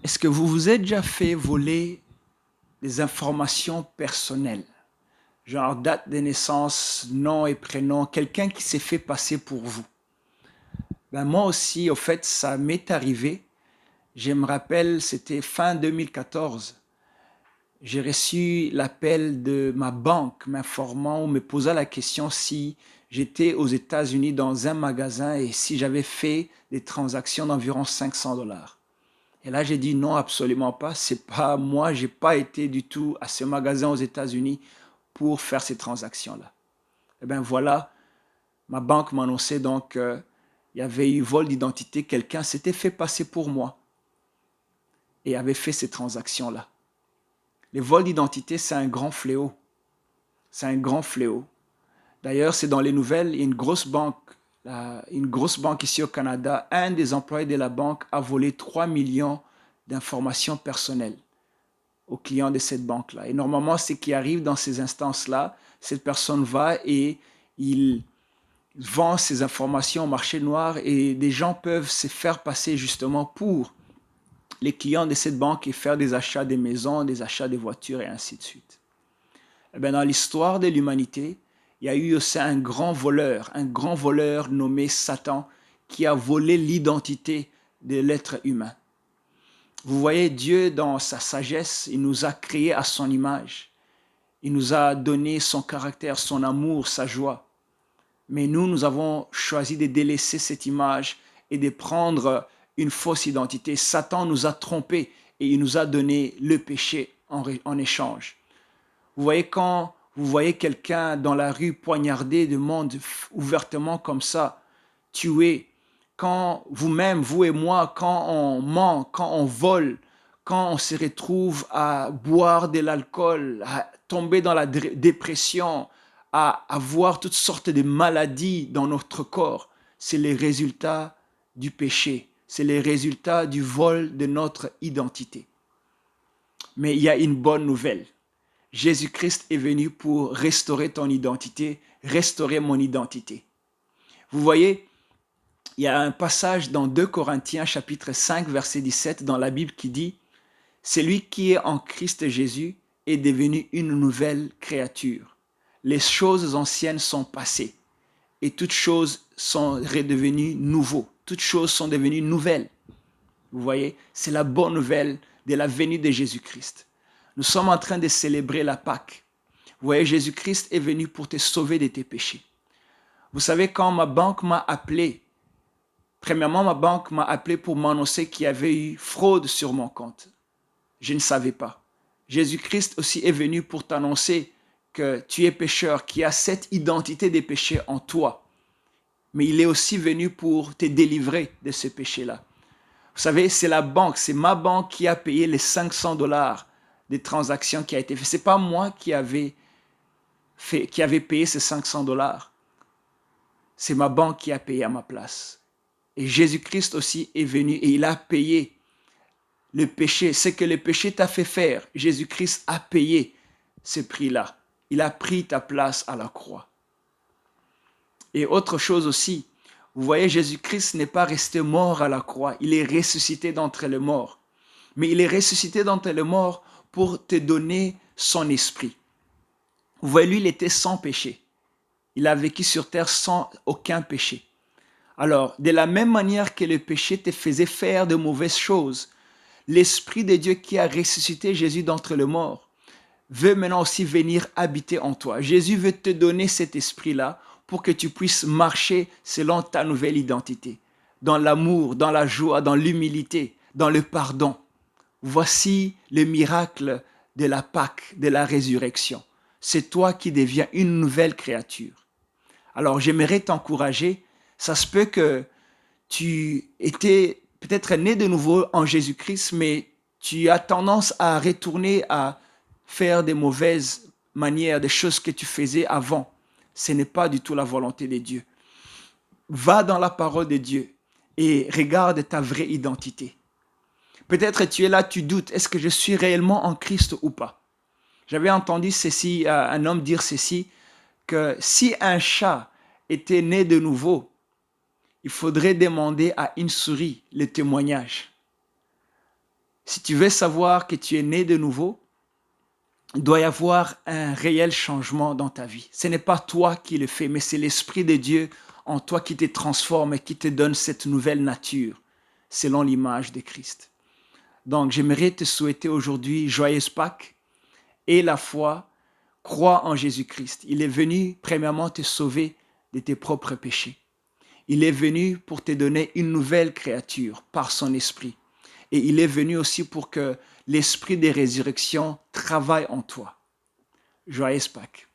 Est-ce que vous vous êtes déjà fait voler des informations personnelles? Genre date de naissance, nom et prénom, quelqu'un qui s'est fait passer pour vous. Ben moi aussi, au fait, ça m'est arrivé. Je me rappelle, c'était fin 2014. J'ai reçu l'appel de ma banque m'informant ou me posant la question si j'étais aux États-Unis dans un magasin et si j'avais fait des transactions d'environ 500 dollars. Et là, j'ai dit non, absolument pas. C'est pas moi, j'ai pas été du tout à ce magasin aux États-Unis pour faire ces transactions-là. Et bien voilà, ma banque m'annonçait donc qu'il y avait eu vol d'identité, quelqu'un s'était fait passer pour moi et avait fait ces transactions-là. Les vols d'identité, c'est un grand fléau. C'est un grand fléau. D'ailleurs, c'est dans les nouvelles, il y a une grosse banque ici au Canada. Un des employés de la banque a volé 3 millions d'informations personnelles aux clients de cette banque-là. Et normalement, ce qui arrive dans ces instances-là, cette personne va et il vend ces informations au marché noir et des gens peuvent se faire passer justement pour les clients de cette banque et faire des achats des maisons, des achats des voitures et ainsi de suite. Eh bien, dans l'histoire de l'humanité, il y a eu aussi un grand voleur nommé Satan qui a volé l'identité de l'être humain. Vous voyez, Dieu, dans sa sagesse, il nous a créés à son image. Il nous a donné son caractère, son amour, sa joie. Mais nous, nous avons choisi de délaisser cette image et de prendre une fausse identité. Satan nous a trompés et il nous a donné le péché en échange. Vous voyez, quand vous voyez quelqu'un dans la rue poignarder, demande ouvertement comme ça, tuer, quand vous-même, vous et moi, quand on ment, quand on vole, quand on se retrouve à boire de l'alcool, à tomber dans la dépression, à avoir toutes sortes de maladies dans notre corps, c'est les résultats du péché, c'est les résultats du vol de notre identité. Mais il y a une bonne nouvelle. Jésus-Christ est venu pour restaurer ton identité, restaurer mon identité. Vous voyez, il y a un passage dans 2 Corinthiens chapitre 5 verset 17 dans la Bible qui dit « Celui qui est en Christ Jésus est devenu une nouvelle créature. Les choses anciennes sont passées et toutes choses sont redevenues nouveaux. Toutes choses sont devenues nouvelles. » Vous voyez, c'est la bonne nouvelle de la venue de Jésus-Christ. Nous sommes en train de célébrer la Pâque. Vous voyez, Jésus-Christ est venu pour te sauver de tes péchés. Vous savez, quand ma banque m'a appelé, premièrement, ma banque m'a appelé pour m'annoncer qu'il y avait eu fraude sur mon compte. Je ne savais pas. Jésus-Christ aussi est venu pour t'annoncer que tu es pécheur, qu'il y a cette identité des péchés en toi. Mais il est aussi venu pour te délivrer de ce péché-là. Vous savez, c'est la banque, c'est ma banque qui a payé les 500 dollars des transactions qui a été faites. Ce n'est pas moi qui avait payé ces 500 dollars. C'est ma banque qui a payé à ma place. Et Jésus-Christ aussi est venu et il a payé le péché. Ce que le péché t'a fait faire, Jésus-Christ a payé ce prix-là. Il a pris ta place à la croix. Et autre chose aussi, vous voyez, Jésus-Christ n'est pas resté mort à la croix. Il est ressuscité d'entre les morts. Mais il est ressuscité d'entre les morts pour te donner son esprit. Vous voyez, lui, il était sans péché. Il a vécu sur terre sans aucun péché. Alors, de la même manière que le péché te faisait faire de mauvaises choses, l'Esprit de Dieu qui a ressuscité Jésus d'entre les morts veut maintenant aussi venir habiter en toi. Jésus veut te donner cet esprit-là pour que tu puisses marcher selon ta nouvelle identité, dans l'amour, dans la joie, dans l'humilité, dans le pardon. Voici le miracle de la Pâque, de la résurrection. C'est toi qui deviens une nouvelle créature. Alors j'aimerais t'encourager. Ça se peut que tu étais peut-être né de nouveau en Jésus-Christ, mais tu as tendance à retourner à faire des mauvaises manières, des choses que tu faisais avant. Ce n'est pas du tout la volonté de Dieu. Va dans la parole de Dieu et regarde ta vraie identité. Peut-être tu es là, tu doutes, est-ce que je suis réellement en Christ ou pas? J'avais entendu ceci, un homme dire ceci, que si un chat était né de nouveau, il faudrait demander à une souris le témoignage. Si tu veux savoir que tu es né de nouveau, il doit y avoir un réel changement dans ta vie. Ce n'est pas toi qui le fais, mais c'est l'Esprit de Dieu en toi qui te transforme et qui te donne cette nouvelle nature, selon l'image de Christ. Donc, j'aimerais te souhaiter aujourd'hui joyeuse Pâques et la foi. Crois en Jésus-Christ. Il est venu premièrement te sauver de tes propres péchés. Il est venu pour te donner une nouvelle créature par son esprit. Et il est venu aussi pour que l'esprit de résurrection travaille en toi. Joyeuse Pâques.